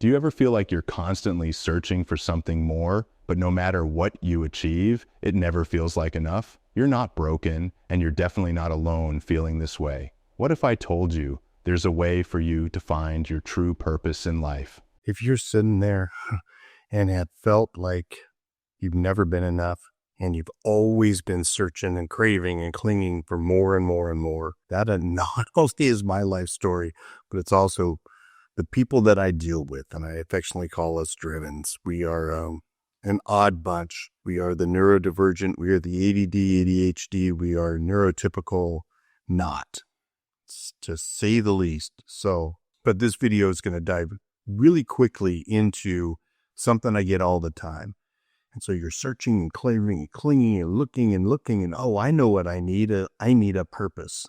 Do you ever feel like you're constantly searching for something more, but no matter what you achieve, it never feels like enough? You're not broken, and you're definitely not alone feeling this way. What if I told you there's a way for you to find your true purpose in life? If you're sitting there and have felt like you've never been enough, and you've always been searching and craving and clinging for more and more and more, that not only is my life story, but it's also the people that I deal with, and I affectionately call us drivens. We are an odd bunch. We are the neurodivergent. We are the ADD, ADHD. We are neurotypical not, to say the least. So, but this video is going to dive really quickly into something I get all the time. And so you're searching and craving and clinging and looking, and oh, I know what I need. I need a purpose.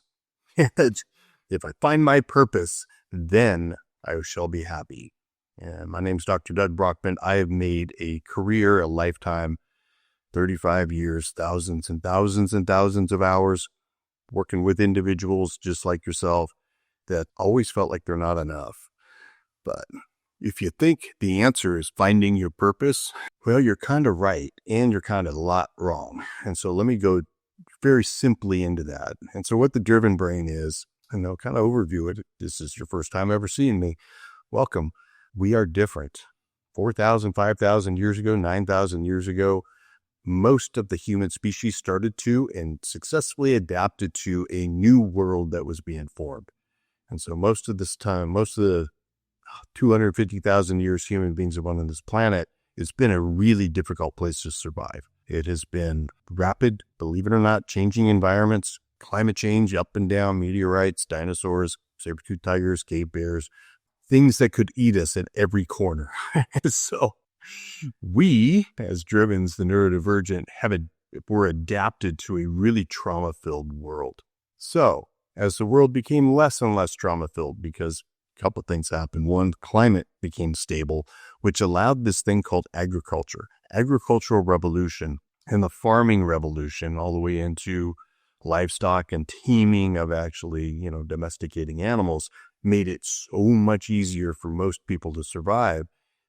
If I find my purpose, then I shall be happy. And my name's Dr. Doug Brackmann. I have made a career, a lifetime, 35 years, thousands and thousands and thousands of hours working with individuals just like yourself that always felt like they're not enough. But if you think the answer is finding your purpose, well, you're kind of right, and you're kind of a lot wrong. And so let me go very simply into that. And so what the driven brain is, and I'll kind of overview it. This is your first time ever seeing me. Welcome. We are different. 4,000, 5,000 years ago, 9,000 years ago, most of the human species started to and successfully adapted to a new world that was being formed. And so most of this time, most of the 250,000 years human beings have been on this planet, it's been a really difficult place to survive. It has been rapid, believe it or not, changing environments, climate change, up and down, meteorites, dinosaurs, saber-toothed tigers, cave bears, things that could eat us at every corner. So we, as drivens, the neurodivergent, we're adapted to a really trauma-filled world. So as the world became less and less trauma-filled, because a couple of things happened. One, climate became stable, which allowed this thing called agricultural revolution, and the farming revolution, all the way into livestock and teaming of actually, domesticating animals, made it so much easier for most people to survive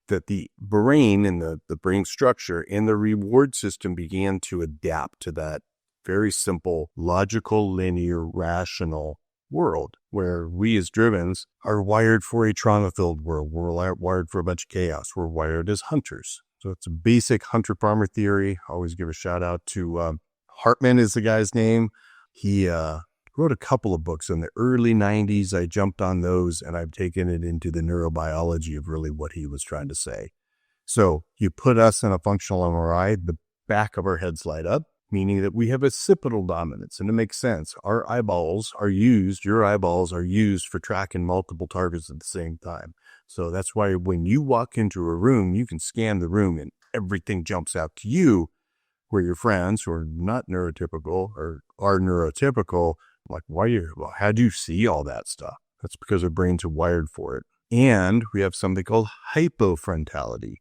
that the brain and the brain structure and the reward system began to adapt to that very simple, logical, linear, rational world where we as drivens are wired for a trauma-filled world. We're wired for a bunch of chaos. We're wired as hunters. So it's a basic hunter-farmer theory. I always give a shout out to Hartman is the guy's name. He wrote a couple of books in the early 90s. I jumped on those and I've taken it into the neurobiology of really what he was trying to say. So you put us in a functional MRI, the back of our heads light up, meaning that we have occipital dominance. And it makes sense. Your eyeballs are used for tracking multiple targets at the same time. So that's why when you walk into a room, you can scan the room and everything jumps out to you, where your friends who are not neurotypical or are neurotypical, like, how do you see all that stuff? That's because our brains are wired for it. And we have something called hypofrontality,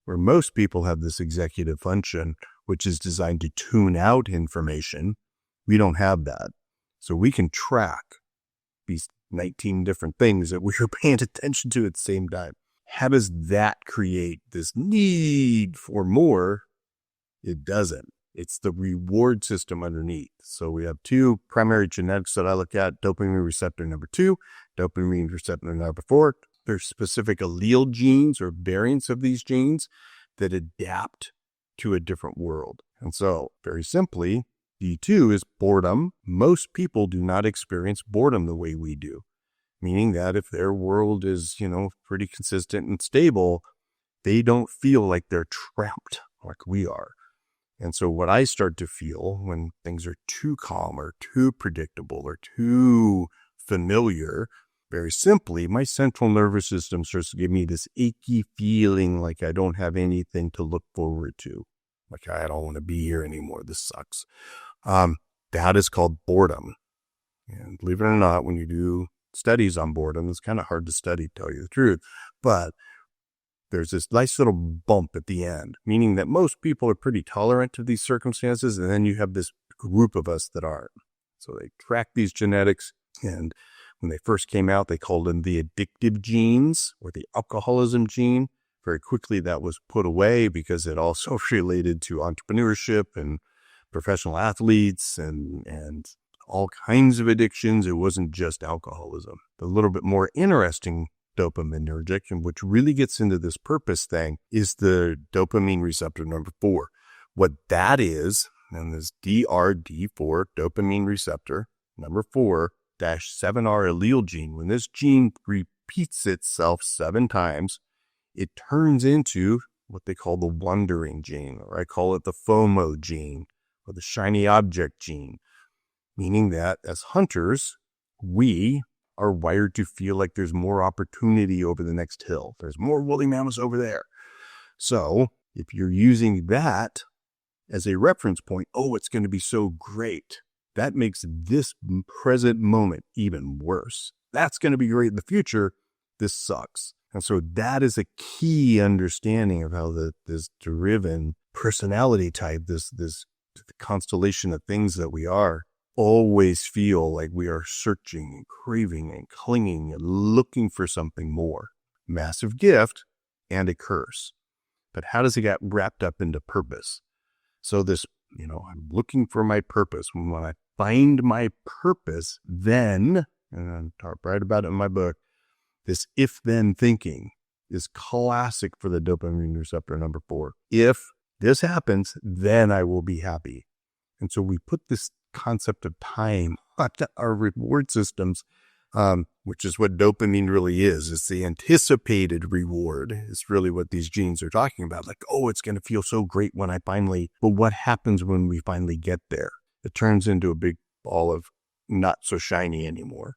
where most people have this executive function, which is designed to tune out information. We don't have that. So we can track these 19 different things that we are paying attention to at the same time. How does that create this need for more? It doesn't. It's the reward system underneath. So we have two primary genetics that I look at: dopamine receptor number 2, dopamine receptor number 4. There's specific allele genes or variants of these genes that adapt to a different world. And so very simply, D2 is boredom. Most people do not experience boredom the way we do, meaning that if their world is, pretty consistent and stable, they don't feel like they're trapped like we are. And so what I start to feel when things are too calm or too predictable or too familiar, very simply, my central nervous system starts to give me this achy feeling like I don't have anything to look forward to. Like, I don't want to be here anymore. This sucks. That is called boredom. And believe it or not, when you do studies on boredom, it's kind of hard to study, to tell you the truth. But there's this nice little bump at the end, meaning that most people are pretty tolerant to these circumstances. And then you have this group of us that aren't. So they track these genetics. And When they first came out, they called them the addictive genes or the alcoholism gene. Very quickly, that was put away because it also related to entrepreneurship and professional athletes and all kinds of addictions. It wasn't just alcoholism. The little bit more interesting dopaminergic, and which really gets into this purpose thing, is the dopamine receptor number 4. What that is, and this DRD4, dopamine receptor number 4, -7R allele gene, when this gene repeats itself 7 times, it turns into what they call the wandering gene, or I call it the FOMO gene, or the shiny object gene, meaning that as hunters, we are wired to feel like there's more opportunity over the next hill. There's more woolly mammoths over there. So if you're using that as a reference point, oh, it's going to be so great. That makes this present moment even worse. That's going to be great in the future. This sucks. And so that is a key understanding of how this driven personality type, this constellation of things that we are, always feel like we are searching and craving and clinging and looking for something more. Massive gift and a curse. But how does it get wrapped up into purpose? So this, I'm looking for my purpose. When I find my purpose, then, and I write about it in my book, this if-then thinking is classic for the dopamine receptor number 4. If this happens, then I will be happy. And so we put this concept of time on our reward systems, which is what dopamine really is. It's the anticipated reward. It's really what these genes are talking about. Like, oh, it's going to feel so great when I finally, but what happens when we finally get there? It turns into a big ball of not so shiny anymore.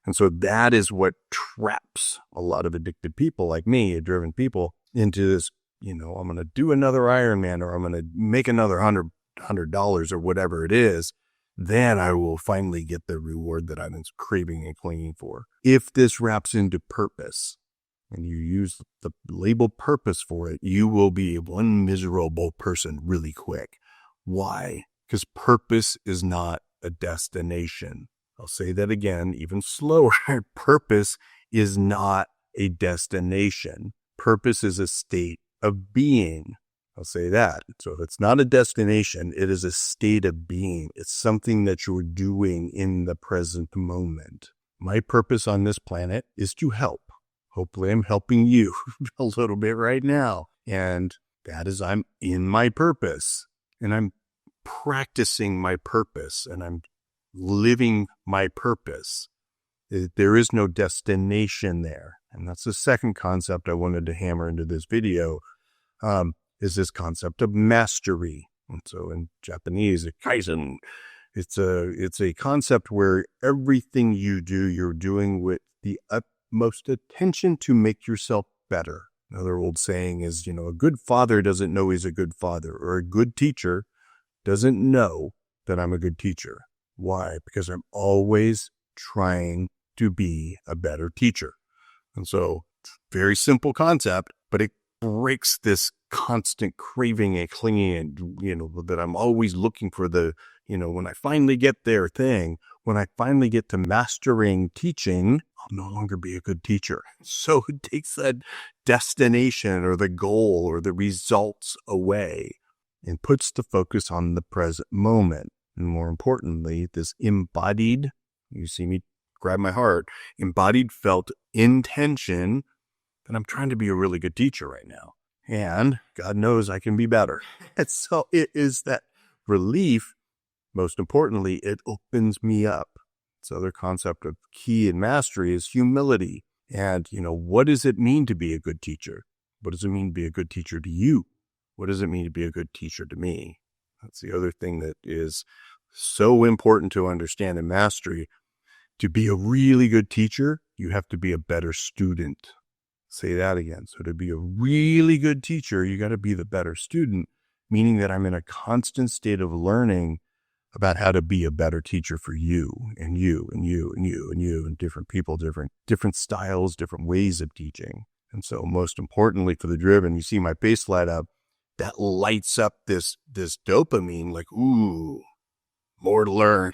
And so that is what traps a lot of addicted people like me, driven people, into this, I'm going to do another Ironman, or I'm going to make another $100 or whatever it is. Then I will finally get the reward that I've been craving and clinging for. If this wraps into purpose and you use the label purpose for it, you will be one miserable person really quick. Why? Because purpose is not a destination. I'll say that again, even slower. Purpose is not a destination. Purpose is a state of being. I'll say that. So if it's not a destination, it is a state of being. It's something that you're doing in the present moment. My purpose on this planet is to help. Hopefully I'm helping you a little bit right now. And that is, I'm in my purpose, and I'm practicing my purpose, and I'm living my purpose. There is no destination there. And that's the second concept I wanted to hammer into this video, is this concept of mastery. And so in Japanese, kaizen, it's a concept where everything you do, you're doing with the utmost attention to make yourself better. Another old saying is, a good father doesn't know he's a good father, or a good teacher doesn't know that I'm a good teacher. Why? Because I'm always trying to be a better teacher. And so, very simple concept, but it breaks this constant craving and clinging and, that I'm always looking for the, when I finally get there thing, when I finally get to mastering teaching, I'll no longer be a good teacher. So it takes that destination or the goal or the results away and puts the focus on the present moment. And more importantly, this embodied, you see me grab my heart, embodied felt intention that I'm trying to be a really good teacher right now. And God knows I can be better. And so it is that relief. Most importantly, it opens me up. This other concept of key and mastery is humility. And, what does it mean to be a good teacher? What does it mean to be a good teacher to you? What does it mean to be a good teacher to me? That's the other thing that is so important to understand in mastery. To be a really good teacher, you have to be a better student. Say that again. So to be a really good teacher, you got to be the better student, meaning that I'm in a constant state of learning about how to be a better teacher for you and you and you and you and you and different people, different styles, different ways of teaching. And so most importantly for the driven, you see my face light up, that lights up this dopamine, like, ooh, more to learn.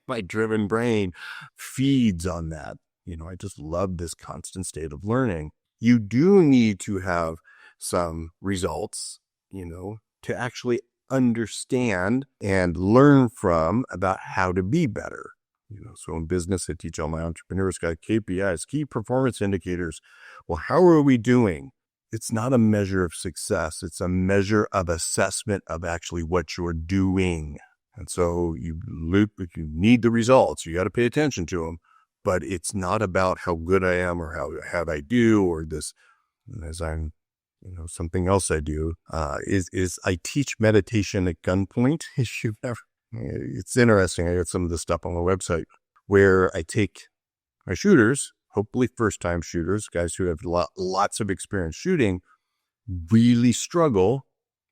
My driven brain feeds on that. I just love this constant state of learning. You do need to have some results, to actually understand and learn from about how to be better. So in business, I teach all my entrepreneurs got KPIs, key performance indicators. Well, how are we doing? It's not a measure of success. It's a measure of assessment of actually what you're doing. And so you need the results. You got to pay attention to them, but it's not about how good I am or how I do or this, as I'm, something else I do, is I teach meditation at gunpoint. It's interesting. I got some of the stuff on the website where I take my shooters, hopefully first-time shooters, guys who have lots of experience shooting, really struggle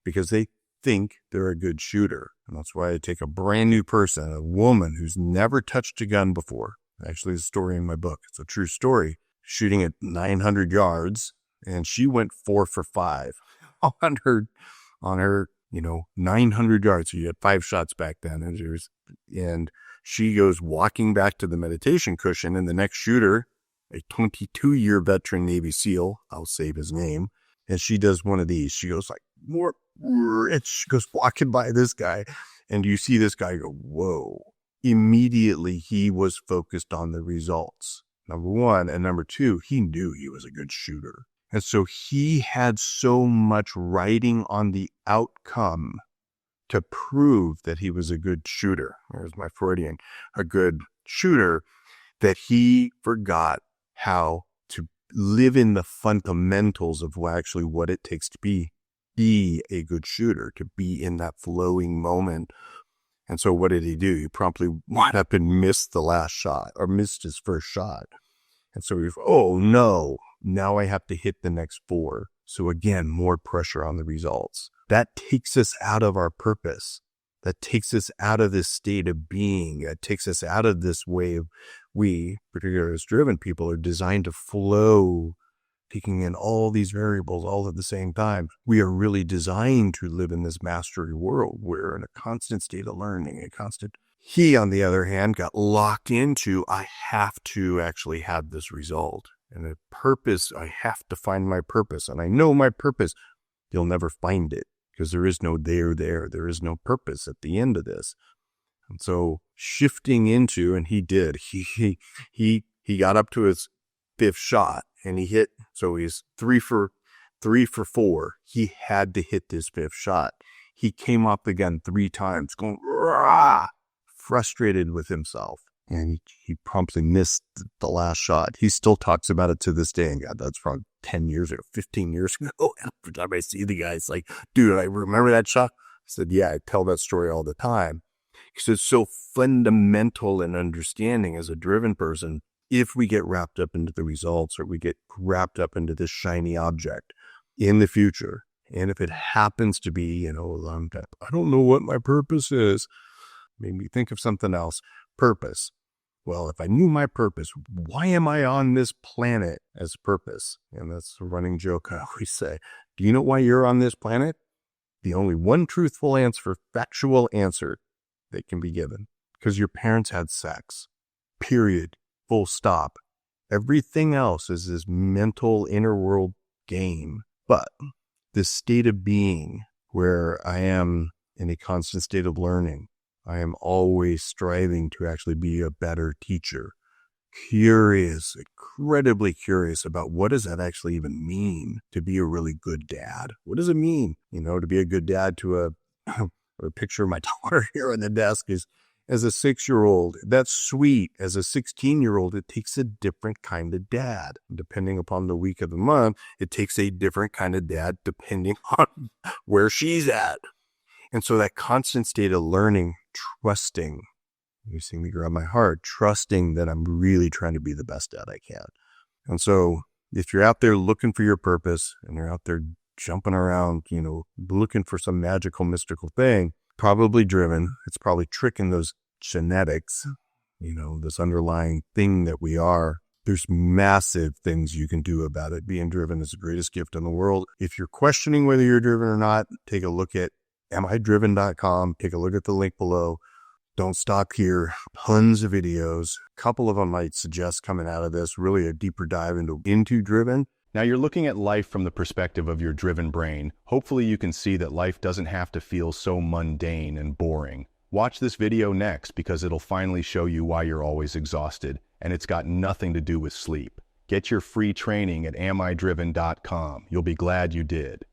because they think they're a good shooter. And that's why I take a brand new person, a woman who's never touched a gun before. Actually, the story in my book, it's a true story, shooting at 900 yards, and she went 4 for 5 on her 900 yards. So you had 5 shots back then. And she goes walking back to the meditation cushion, and the next shooter, a 22-year veteran Navy SEAL, I'll save his name, and she does one of these. She goes like, more, and she goes walking by this guy, and you see this guy go, whoa. Immediately, he was focused on the results, number one. And number two, he knew he was a good shooter. And so he had so much riding on the outcome to prove that he was a good shooter. There's my Freudian, a good shooter, that he forgot how to live in the fundamentals of actually what it takes to be a good shooter, to be in that flowing moment. And so what did he do? He promptly went up and missed the last shot, or missed his first shot. And so he was, oh no, now I have to hit the next 4. So again, more pressure on the results. That takes us out of our purpose. That takes us out of this state of being. That takes us out of this way of, we, particularly as driven people, are designed to flow, taking in all these variables all at the same time. We are really designed to live in this mastery world. We're in a constant state of learning, He, on the other hand, got locked into, I have to actually have this result. And a purpose, I have to find my purpose. And I know my purpose. You'll never find it because there is no there. There is no purpose at the end of this. And so shifting into, and he did, he got up to his 5th shot and he hit. So he's 3 for 4. He had to hit this 5th shot. He came up the gun 3 times going, rah, frustrated with himself. And he promptly missed the last shot. He still talks about it to this day. And God, that's from 10 years ago, 15 years ago. Every time I see the guy, it's like, dude, I remember that shot. I said, yeah, I tell that story all the time. Because it's so fundamental in understanding as a driven person. If we get wrapped up into the results, or we get wrapped up into this shiny object in the future, and if it happens to be, I don't know what my purpose is, made me think of something else. Purpose. Well, if I knew my purpose, why am I on this planet as purpose? And that's a running joke I always say. Do you know why you're on this planet? The only one truthful answer, factual answer that can be given. Because your parents had sex. Period. Full stop. Everything else is this mental inner world game. But this state of being where I am in a constant state of learning, I am always striving to actually be a better teacher. Curious, incredibly curious about what does that actually even mean to be a really good dad? What does it mean, to be a good dad to a picture of my daughter here on the desk is as a 6-year-old. That's sweet. As a 16-year-old, it takes a different kind of dad. Depending upon the week of the month, it takes a different kind of dad depending on where she's at. And so that constant state of learning, trusting, you see me grab my heart, trusting that I'm really trying to be the best dad I can. And so if you're out there looking for your purpose and you're out there jumping around, looking for some magical, mystical thing, probably driven, it's probably tricking those genetics, this underlying thing that we are. There's massive things you can do about it. Being driven is the greatest gift in the world. If you're questioning whether you're driven or not, take a look at amidriven.com. Take a look at the link below. Don't stop here. Tons of videos. A couple of them might suggest coming out of this, really a deeper dive into driven. Now you're looking at life from the perspective of your driven brain. Hopefully you can see that life doesn't have to feel so mundane and boring. Watch this video next because it'll finally show you why you're always exhausted, and it's got nothing to do with sleep. Get your free training at amidriven.com. You'll be glad you did.